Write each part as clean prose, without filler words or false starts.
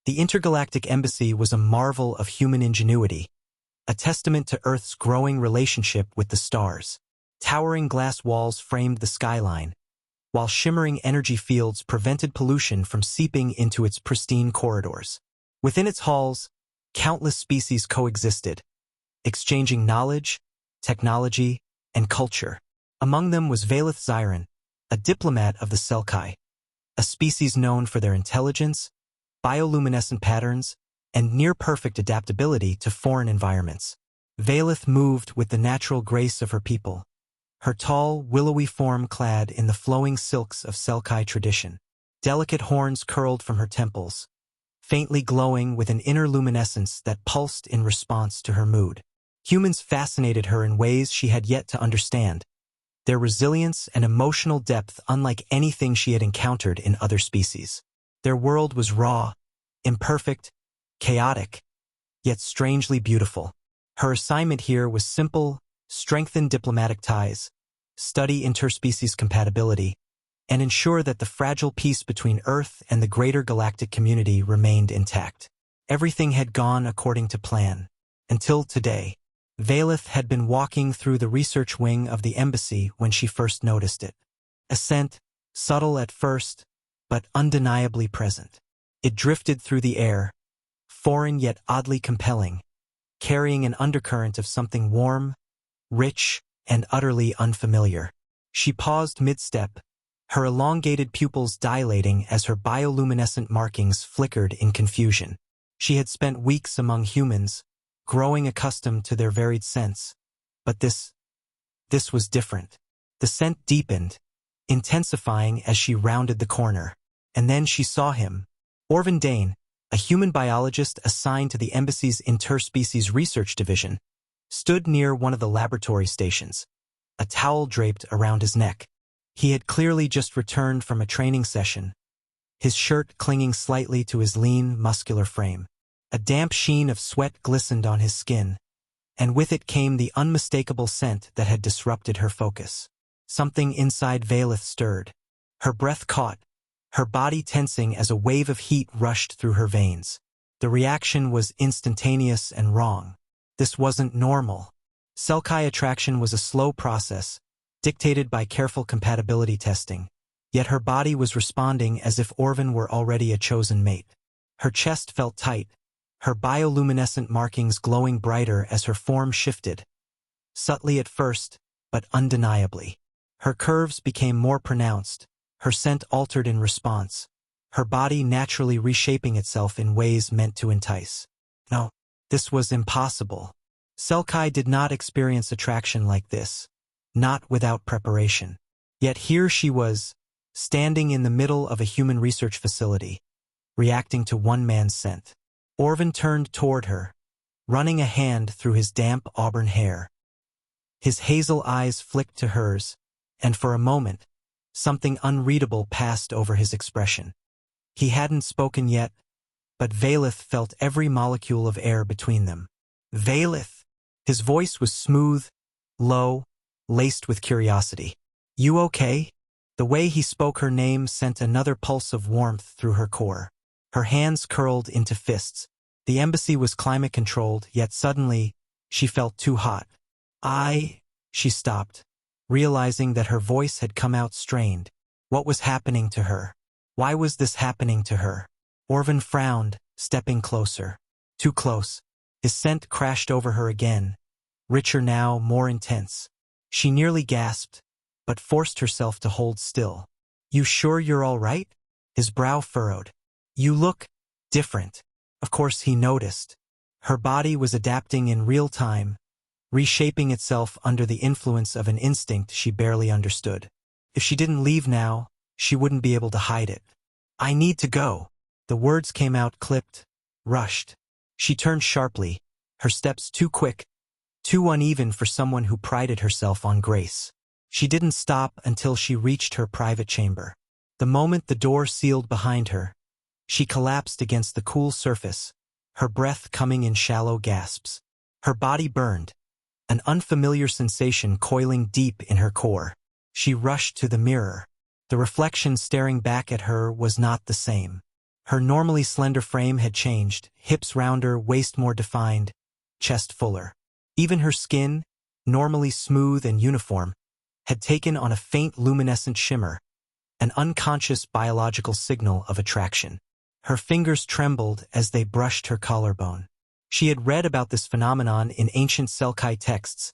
The intergalactic embassy was a marvel of human ingenuity, a testament to Earth's growing relationship with the stars. Towering glass walls framed the skyline, while shimmering energy fields prevented pollution from seeping into its pristine corridors. Within its halls, countless species coexisted, exchanging knowledge, technology, and culture. Among them was Valeth Zyron, a diplomat of the Selkai, a species known for their intelligence, bioluminescent patterns, and near-perfect adaptability to foreign environments. Valeth moved with the natural grace of her people, her tall, willowy form clad in the flowing silks of Selkai tradition. Delicate horns curled from her temples, faintly glowing with an inner luminescence that pulsed in response to her mood. Humans fascinated her in ways she had yet to understand, their resilience and emotional depth unlike anything she had encountered in other species. Their world was raw, imperfect, chaotic, yet strangely beautiful. Her assignment here was simple: strengthen diplomatic ties, study interspecies compatibility, and ensure that the fragile peace between Earth and the greater galactic community remained intact. Everything had gone according to plan, until today. Valeth had been walking through the research wing of the embassy when she first noticed it. A scent, subtle at first, but undeniably present. It drifted through the air, foreign yet oddly compelling, carrying an undercurrent of something warm, rich, and utterly unfamiliar. She paused mid-step, her elongated pupils dilating as her bioluminescent markings flickered in confusion. She had spent weeks among humans, growing accustomed to their varied scents, but this was different. The scent deepened, intensifying as she rounded the corner, and then she saw him. Orvin Dane, a human biologist assigned to the embassy's interspecies research division, stood near one of the laboratory stations, a towel draped around his neck. He had clearly just returned from a training session, his shirt clinging slightly to his lean, muscular frame. A damp sheen of sweat glistened on his skin, and with it came the unmistakable scent that had disrupted her focus. Something inside Valeth stirred. Her breath caught, her body tensing as a wave of heat rushed through her veins. The reaction was instantaneous and wrong. This wasn't normal. Selkai attraction was a slow process, dictated by careful compatibility testing, yet her body was responding as if Orvin were already a chosen mate. Her chest felt tight, her bioluminescent markings glowing brighter as her form shifted, subtly at first, but undeniably. Her curves became more pronounced, her scent altered in response, her body naturally reshaping itself in ways meant to entice. No, this was impossible. Selkai did not experience attraction like this, not without preparation. Yet here she was, standing in the middle of a human research facility, reacting to one man's scent. Orvin turned toward her, running a hand through his damp auburn hair. His hazel eyes flicked to hers, and for a moment, something unreadable passed over his expression. He hadn't spoken yet, but Valeth felt every molecule of air between them. Valeth! His voice was smooth, low, laced with curiosity. You okay? The way he spoke her name sent another pulse of warmth through her core. Her hands curled into fists. The embassy was climate-controlled, yet suddenly, she felt too hot. She stopped, realizing that her voice had come out strained. What was happening to her? Why was this happening to her? Orvin frowned, stepping closer. Too close. His scent crashed over her again, richer now, more intense. She nearly gasped, but forced herself to hold still. You sure you're all right? His brow furrowed. You look different. Of course he noticed. Her body was adapting in real time, reshaping itself under the influence of an instinct she barely understood. If she didn't leave now, she wouldn't be able to hide it. I need to go. The words came out clipped, rushed. She turned sharply, her steps too quick, too uneven for someone who prided herself on grace. She didn't stop until she reached her private chamber. The moment the door sealed behind her, she collapsed against the cool surface, her breath coming in shallow gasps. Her body burned, an unfamiliar sensation coiling deep in her core. She rushed to the mirror. The reflection staring back at her was not the same. Her normally slender frame had changed, hips rounder, waist more defined, chest fuller. Even her skin, normally smooth and uniform, had taken on a faint luminescent shimmer, an unconscious biological signal of attraction. Her fingers trembled as they brushed her collarbone. She had read about this phenomenon in ancient Selkai texts,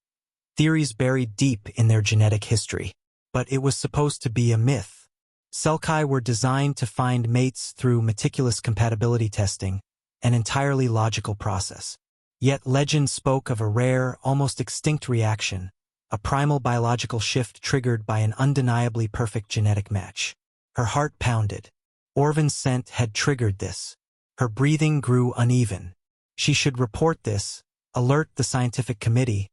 theories buried deep in their genetic history. But it was supposed to be a myth. Selkai were designed to find mates through meticulous compatibility testing, an entirely logical process. Yet legend spoke of a rare, almost extinct reaction, a primal biological shift triggered by an undeniably perfect genetic match. Her heart pounded. Orvan's scent had triggered this. Her breathing grew uneven. She should report this, alert the scientific committee,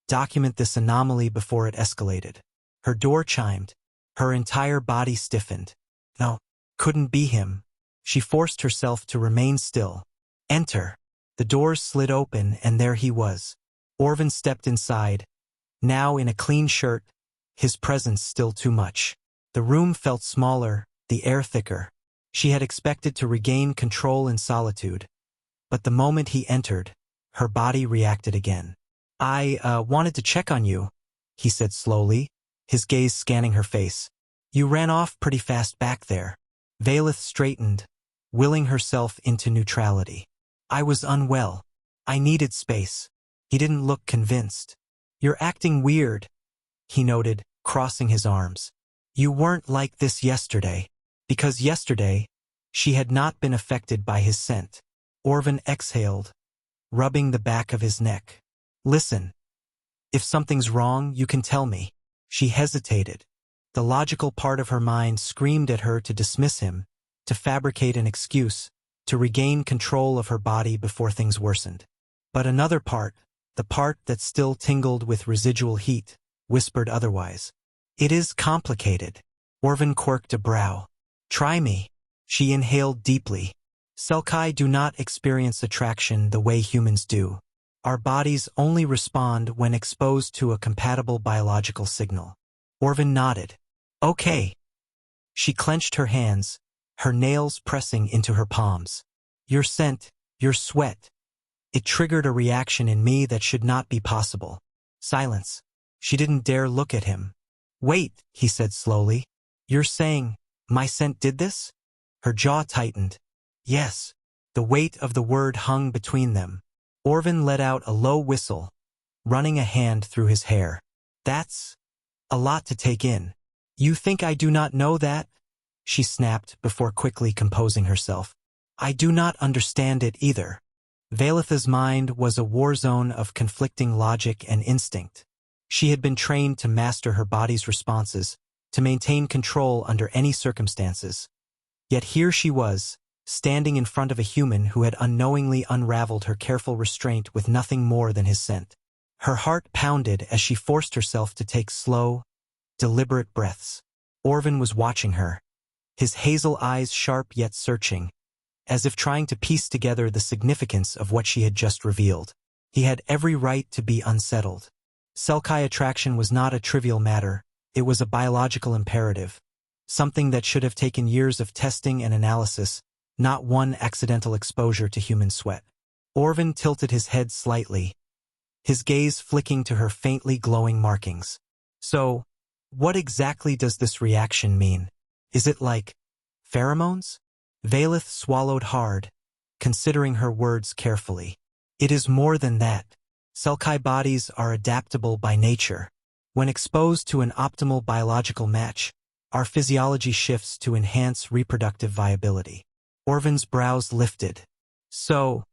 document this anomaly before it escalated. Her door chimed. Her entire body stiffened. No, couldn't be him. She forced herself to remain still. Enter. The doors slid open and there he was. Orvan stepped inside, now in a clean shirt, his presence still too much. The room felt smaller, the air thicker. She had expected to regain control in solitude. But the moment he entered, her body reacted again. I wanted to check on you, he said slowly, his gaze scanning her face. You ran off pretty fast back there. Valeth straightened, willing herself into neutrality. I was unwell. I needed space. He didn't look convinced. You're acting weird, he noted, crossing his arms. You weren't like this yesterday. Because yesterday, she had not been affected by his scent. Orvan exhaled, rubbing the back of his neck. Listen. If something's wrong, you can tell me. She hesitated. The logical part of her mind screamed at her to dismiss him, to fabricate an excuse, to regain control of her body before things worsened. But another part, the part that still tingled with residual heat, whispered otherwise. It is complicated. Orvan quirked a brow. Try me. She inhaled deeply. Selkai do not experience attraction the way humans do. Our bodies only respond when exposed to a compatible biological signal. Orvan nodded. Okay. She clenched her hands, her nails pressing into her palms. Your scent, your sweat. It triggered a reaction in me that should not be possible. Silence. She didn't dare look at him. Wait, he said slowly. You're saying, my scent did this? Her jaw tightened. Yes. The weight of the word hung between them. Orvan let out a low whistle, running a hand through his hair. That's a lot to take in. You think I do not know that? She snapped before quickly composing herself. I do not understand it either. Valetha's mind was a war zone of conflicting logic and instinct. She had been trained to master her body's responses, to maintain control under any circumstances. Yet here she was, standing in front of a human who had unknowingly unraveled her careful restraint with nothing more than his scent. Her heart pounded as she forced herself to take slow, deliberate breaths. Orvan was watching her, his hazel eyes sharp yet searching, as if trying to piece together the significance of what she had just revealed. He had every right to be unsettled. Selkai attraction was not a trivial matter, it was a biological imperative, something that should have taken years of testing and analysis, not one accidental exposure to human sweat. Orvan tilted his head slightly, his gaze flicking to her faintly glowing markings. So, what exactly does this reaction mean? Is it like pheromones? Valeth swallowed hard, considering her words carefully. It is more than that. Selkai bodies are adaptable by nature. When exposed to an optimal biological match, our physiology shifts to enhance reproductive viability. Orvan's brows lifted. So,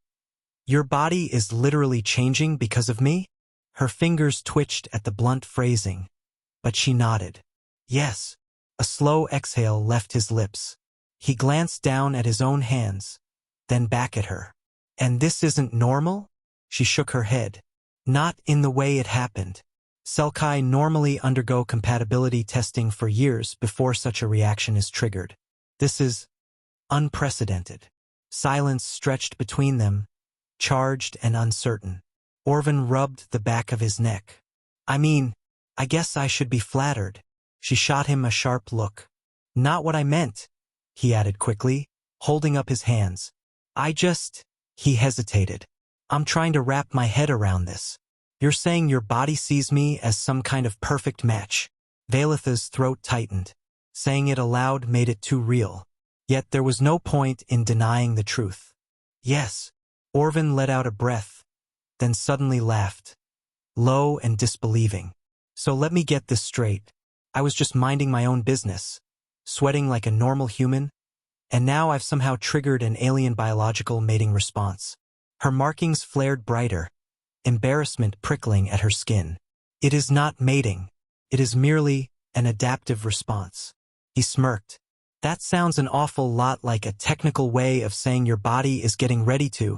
your body is literally changing because of me? Her fingers twitched at the blunt phrasing, but she nodded. Yes. A slow exhale left his lips. He glanced down at his own hands, then back at her. And this isn't normal? She shook her head. Not in the way it happened. Selkai normally undergo compatibility testing for years before such a reaction is triggered. This is unprecedented. Silence stretched between them, charged and uncertain. Orvan rubbed the back of his neck. I guess I should be flattered. She shot him a sharp look. Not what I meant, he added quickly, holding up his hands. He hesitated. I'm trying to wrap my head around this. You're saying your body sees me as some kind of perfect match? Vailith's throat tightened. Saying it aloud made it too real. Yet there was no point in denying the truth. Yes. Orvin let out a breath, then suddenly laughed. Low and disbelieving. So let me get this straight. I was just minding my own business, sweating like a normal human, and now I've somehow triggered an alien biological mating response. Her markings flared brighter, embarrassment prickling at her skin. It is not mating. It is merely an adaptive response. He smirked. That sounds an awful lot like a technical way of saying your body is getting ready to.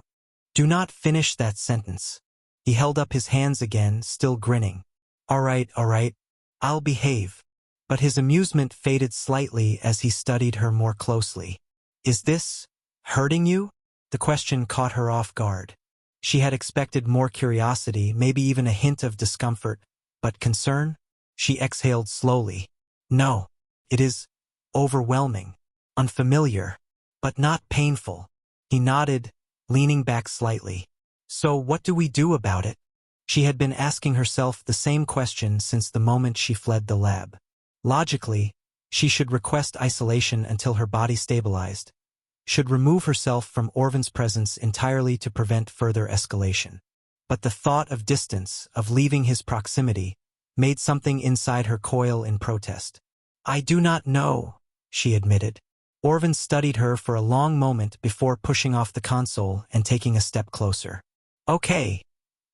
Do not finish that sentence. He held up his hands again, still grinning. All right, I'll behave. But his amusement faded slightly as he studied her more closely. Is this hurting you? The question caught her off guard. She had expected more curiosity, maybe even a hint of discomfort, but concern? She exhaled slowly. No, it is overwhelming, unfamiliar, but not painful. He nodded, leaning back slightly. So what do we do about it? She had been asking herself the same question since the moment she fled the lab. Logically, she should request isolation until her body stabilized, should remove herself from Orvin's presence entirely to prevent further escalation. But the thought of distance, of leaving his proximity, made something inside her coil in protest. I do not know, she admitted. Orvin studied her for a long moment before pushing off the console and taking a step closer. Okay,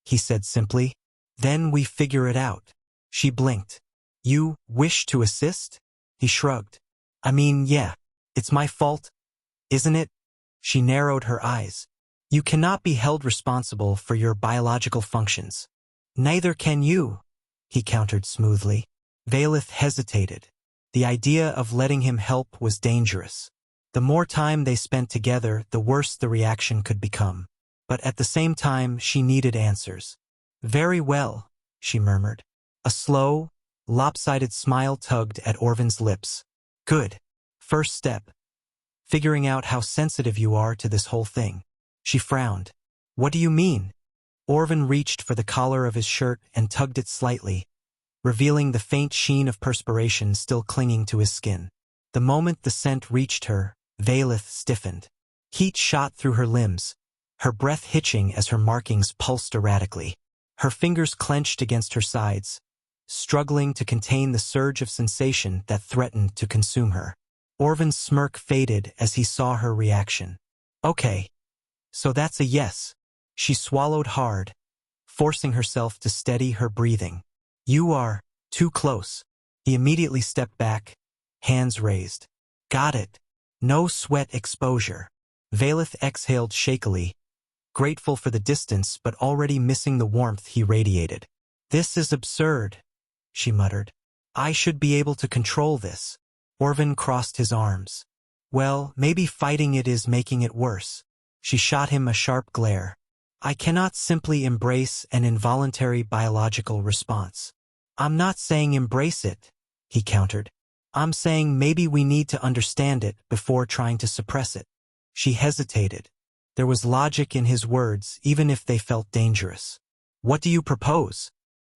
he said simply. Then we figure it out. She blinked. You wish to assist? He shrugged. I mean, yeah, it's my fault, isn't it? She narrowed her eyes. You cannot be held responsible for your biological functions. Neither can you, he countered smoothly. Vailith hesitated. The idea of letting him help was dangerous. The more time they spent together, the worse the reaction could become. But at the same time, she needed answers. Very well, she murmured. A slow, lopsided smile tugged at Orvin's lips. Good. First step. Figuring out how sensitive you are to this whole thing. She frowned. What do you mean? Orvin reached for the collar of his shirt and tugged it slightly, revealing the faint sheen of perspiration still clinging to his skin. The moment the scent reached her, Vailith stiffened. Heat shot through her limbs, her breath hitching as her markings pulsed erratically. Her fingers clenched against her sides, struggling to contain the surge of sensation that threatened to consume her. Orvin's smirk faded as he saw her reaction. Okay, so that's a yes. She swallowed hard, forcing herself to steady her breathing. You are too close. He immediately stepped back, hands raised. Got it. No sweat exposure. Vailith exhaled shakily, grateful for the distance but already missing the warmth he radiated. This is absurd, she muttered. I should be able to control this. Orvin crossed his arms. Well, maybe fighting it is making it worse. She shot him a sharp glare. I cannot simply embrace an involuntary biological response. I'm not saying embrace it, he countered. I'm saying maybe we need to understand it before trying to suppress it. She hesitated. There was logic in his words, even if they felt dangerous. What do you propose?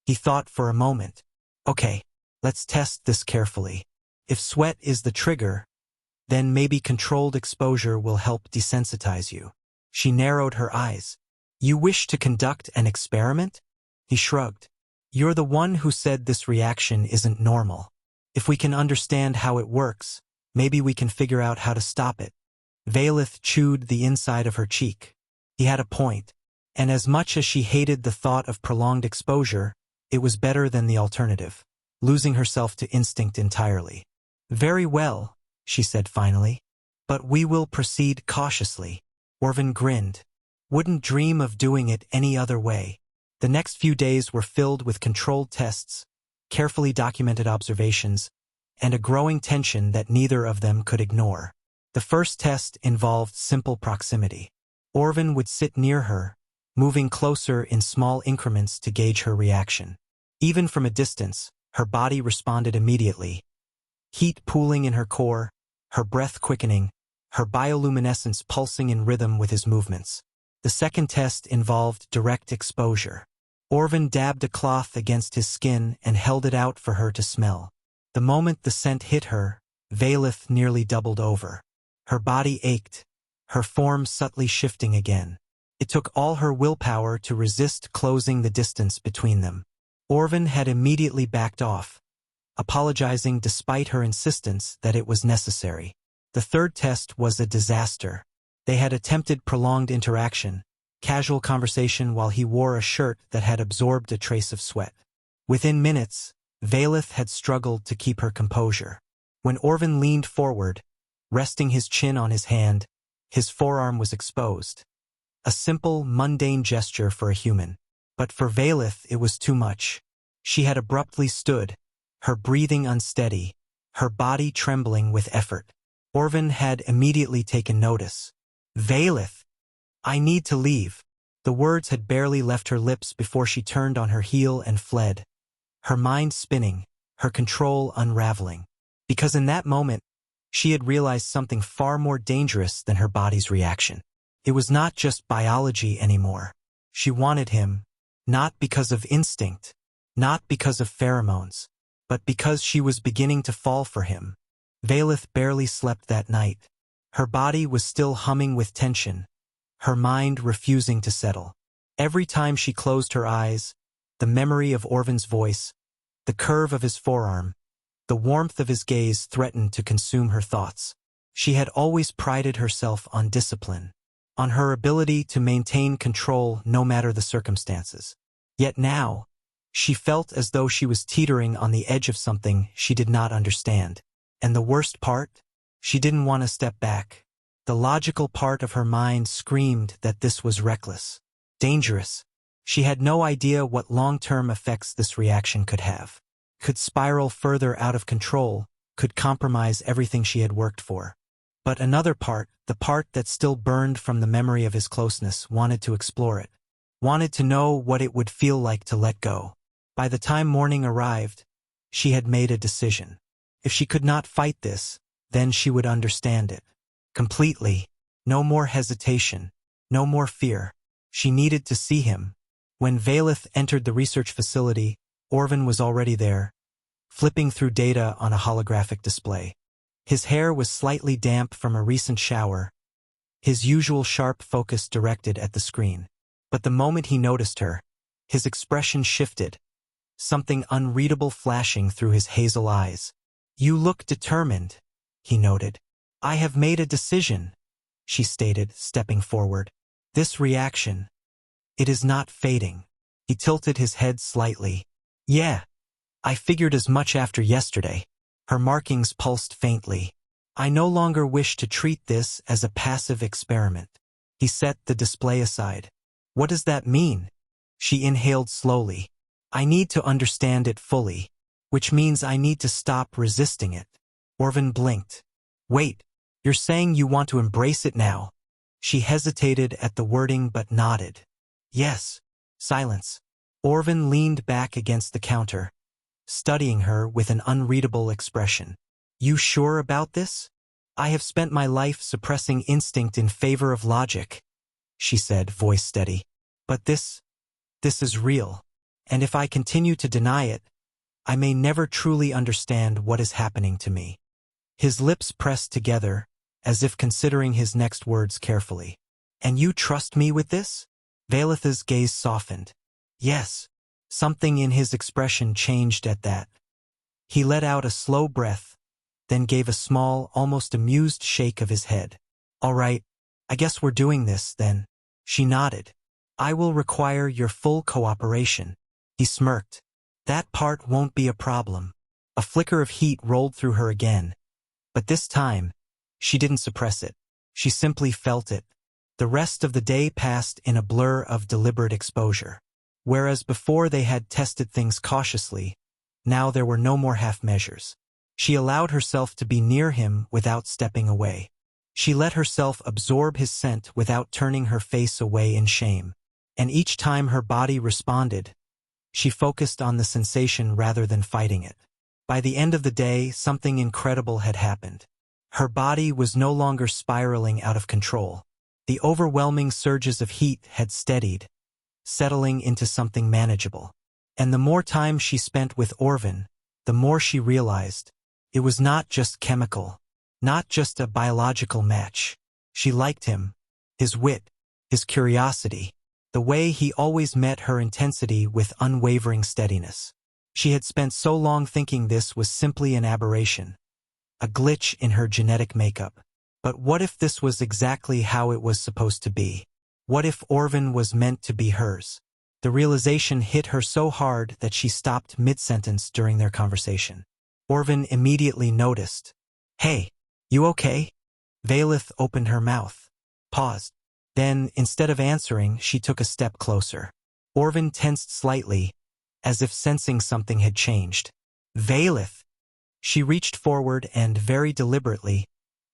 He thought for a moment. Okay, let's test this carefully. If sweat is the trigger, then maybe controlled exposure will help desensitize you. She narrowed her eyes. You wish to conduct an experiment? He shrugged. You're the one who said this reaction isn't normal. If we can understand how it works, maybe we can figure out how to stop it. Vailith chewed the inside of her cheek. He had a point, and as much as she hated the thought of prolonged exposure, it was better than the alternative, losing herself to instinct entirely. Very well, she said finally. But we will proceed cautiously. Orvin grinned. Wouldn't dream of doing it any other way. The next few days were filled with controlled tests, carefully documented observations, and a growing tension that neither of them could ignore. The first test involved simple proximity. Orvin would sit near her, moving closer in small increments to gauge her reaction. Even from a distance, her body responded immediately. Heat pooling in her core, her breath quickening, her bioluminescence pulsing in rhythm with his movements. The second test involved direct exposure. Orvin dabbed a cloth against his skin and held it out for her to smell. The moment the scent hit her, Valeth nearly doubled over. Her body ached, her form subtly shifting again. It took all her willpower to resist closing the distance between them. Orvin had immediately backed off, apologizing despite her insistence that it was necessary. The third test was a disaster. They had attempted prolonged interaction, casual conversation while he wore a shirt that had absorbed a trace of sweat. Within minutes, Valeth had struggled to keep her composure. When Orvin leaned forward, resting his chin on his hand, his forearm was exposed. A simple, mundane gesture for a human. But for Valeth it was too much. She had abruptly stood, her breathing unsteady, her body trembling with effort. Orvin had immediately taken notice. "Valeth, I need to leave." The words had barely left her lips before she turned on her heel and fled, her mind spinning, her control unraveling. Because in that moment, she had realized something far more dangerous than her body's reaction. It was not just biology anymore. She wanted him, not because of instinct, not because of pheromones, but because she was beginning to fall for him. Valeth barely slept that night. Her body was still humming with tension, her mind refusing to settle. Every time she closed her eyes, the memory of Orvin's voice, the curve of his forearm, the warmth of his gaze threatened to consume her thoughts. She had always prided herself on discipline, on her ability to maintain control no matter the circumstances. Yet now, she felt as though she was teetering on the edge of something she did not understand. And the worst part? She didn't want to step back. The logical part of her mind screamed that this was reckless, dangerous. She had no idea what long-term effects this reaction could have. Could spiral further out of control, could compromise everything she had worked for. But another part, the part that still burned from the memory of his closeness, wanted to explore it. Wanted to know what it would feel like to let go. By the time morning arrived, she had made a decision. If she could not fight this, then she would understand it. Completely. No more hesitation. No more fear. She needed to see him. When Valeth entered the research facility, Orvin was already there, flipping through data on a holographic display. His hair was slightly damp from a recent shower, his usual sharp focus directed at the screen. But the moment he noticed her, his expression shifted, something unreadable flashing through his hazel eyes. "You look determined," he noted. "I have made a decision," she stated, stepping forward. "This reaction, it is not fading." He tilted his head slightly. "Yeah, I figured as much after yesterday." Her markings pulsed faintly. "I no longer wish to treat this as a passive experiment." He set the display aside. "What does that mean?" She inhaled slowly. "I need to understand it fully, which means I need to stop resisting it." Orvin blinked. "Wait, you're saying you want to embrace it now?" She hesitated at the wording but nodded. "Yes." Silence. Orvin leaned back against the counter, studying her with an unreadable expression. "You sure about this?" "I have spent my life suppressing instinct in favor of logic," she said, voice steady. "But this is real. And if I continue to deny it, I may never truly understand what is happening to me." His lips pressed together, as if considering his next words carefully. "And you trust me with this?" Valeth's gaze softened. "Yes." Something in his expression changed at that. He let out a slow breath, then gave a small, almost amused shake of his head. "All right, I guess we're doing this, then." She nodded. "I will require your full cooperation." He smirked. "That part won't be a problem." A flicker of heat rolled through her again. But this time, she didn't suppress it. She simply felt it. The rest of the day passed in a blur of deliberate exposure. Whereas before they had tested things cautiously, now there were no more half measures. She allowed herself to be near him without stepping away. She let herself absorb his scent without turning her face away in shame. And each time her body responded, she focused on the sensation rather than fighting it. By the end of the day, something incredible had happened. Her body was no longer spiraling out of control. The overwhelming surges of heat had steadied, settling into something manageable. And the more time she spent with Orvin, the more she realized it was not just chemical, not just a biological match. She liked him, his wit, his curiosity, the way he always met her intensity with unwavering steadiness. She had spent so long thinking this was simply an aberration, a glitch in her genetic makeup. But what if this was exactly how it was supposed to be? What if Orvin was meant to be hers? The realization hit her so hard that she stopped mid-sentence during their conversation. Orvin immediately noticed. "Hey, you okay?" Valith opened her mouth, paused. Then, instead of answering, she took a step closer. Orvin tensed slightly, as if sensing something had changed. "Valith!" She reached forward and, very deliberately,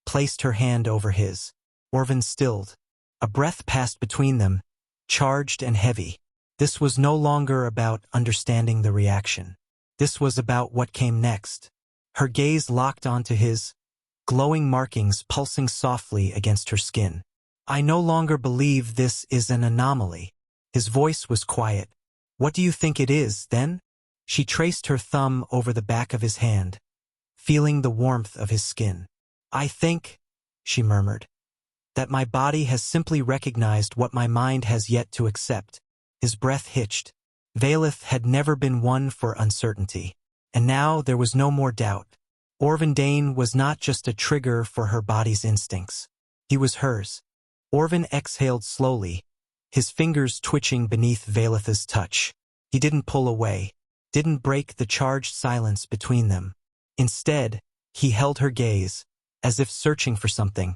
placed her hand over his. Orvin stilled. A breath passed between them, charged and heavy. This was no longer about understanding the reaction. This was about what came next. Her gaze locked onto his, glowing markings pulsing softly against her skin. "I no longer believe this is an anomaly." His voice was quiet. "What do you think it is, then?" She traced her thumb over the back of his hand, feeling the warmth of his skin. "I think," she murmured, "that my body has simply recognized what my mind has yet to accept." His breath hitched. Valith had never been one for uncertainty. And now there was no more doubt. Orvin Dane was not just a trigger for her body's instincts. He was hers. Orvin exhaled slowly, his fingers twitching beneath Valith's touch. He didn't pull away, didn't break the charged silence between them. Instead, he held her gaze, as if searching for something.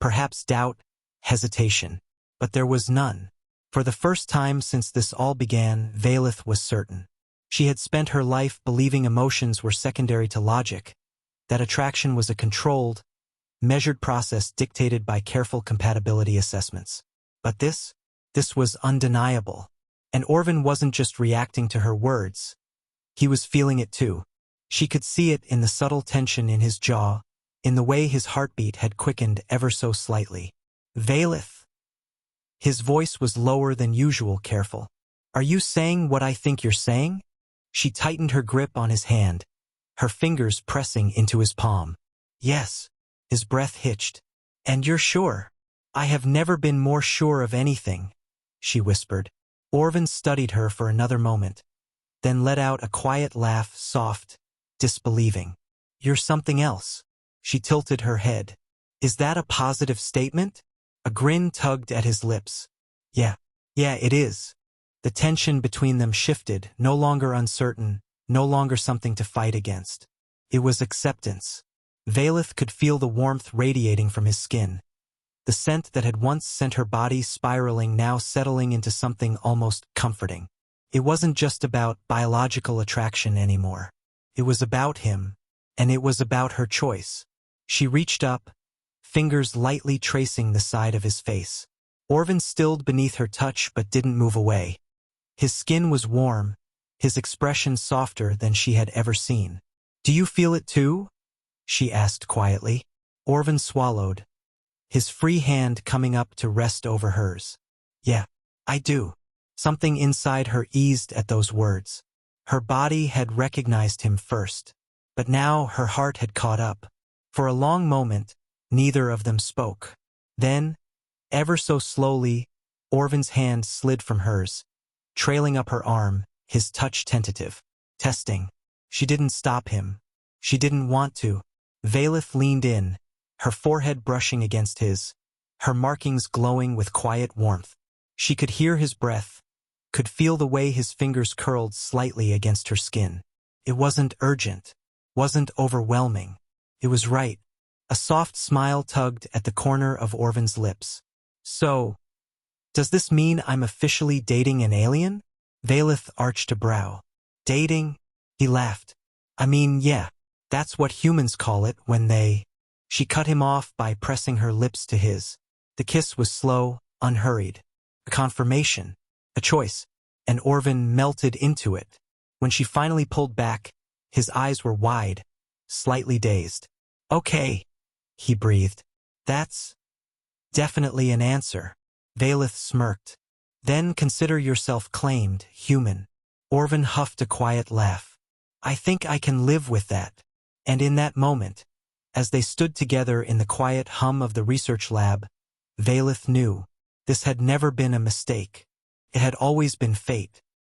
Perhaps doubt, hesitation. But there was none. For the first time since this all began, Valith was certain. She had spent her life believing emotions were secondary to logic, that attraction was a controlled, measured process dictated by careful compatibility assessments. But this was undeniable. And Orvin wasn't just reacting to her words. He was feeling it too. She could see it in the subtle tension in his jaw, in the way his heartbeat had quickened ever so slightly. "Valith." His voice was lower than usual, careful. "Are you saying what I think you're saying?" She tightened her grip on his hand, her fingers pressing into his palm. "Yes." His breath hitched. "And you're sure?" "I have never been more sure of anything," she whispered. Orvin studied her for another moment, then let out a quiet laugh, soft, disbelieving. "You're something else." She tilted her head. "Is that a positive statement?" A grin tugged at his lips. Yeah, it is." The tension between them shifted, no longer uncertain, no longer something to fight against. It was acceptance. Valith could feel the warmth radiating from his skin. The scent that had once sent her body spiraling now settling into something almost comforting. It wasn't just about biological attraction anymore. It was about him, and it was about her choice. She reached up, fingers lightly tracing the side of his face. Orvin stilled beneath her touch but didn't move away. His skin was warm, his expression softer than she had ever seen. "Do you feel it too?" she asked quietly. Orvin swallowed, his free hand coming up to rest over hers. "Yeah, I do." Something inside her eased at those words. Her body had recognized him first, but now her heart had caught up. For a long moment, neither of them spoke. Then, ever so slowly, Orvin's hand slid from hers, trailing up her arm, his touch tentative. Testing. She didn't stop him. She didn't want to. Valith leaned in, her forehead brushing against his, her markings glowing with quiet warmth. She could hear his breath, could feel the way his fingers curled slightly against her skin. It wasn't urgent, wasn't overwhelming. It was right. A soft smile tugged at the corner of Orvin's lips. "So, does this mean I'm officially dating an alien?" Valith arched a brow. "Dating?" He laughed. "I mean, yeah, that's what humans call it when they—" She cut him off by pressing her lips to his. The kiss was slow, unhurried. A confirmation, a choice, and Orvin melted into it. When she finally pulled back, his eyes were wide, slightly dazed. "Okay," he breathed. That's definitely an answer. Valith smirked. Then consider yourself claimed, human. Orvin huffed a quiet laugh. I think I can live with that. And in that moment, as they stood together in the quiet hum of the research lab, Valith knew this had never been a mistake. It had always been fate.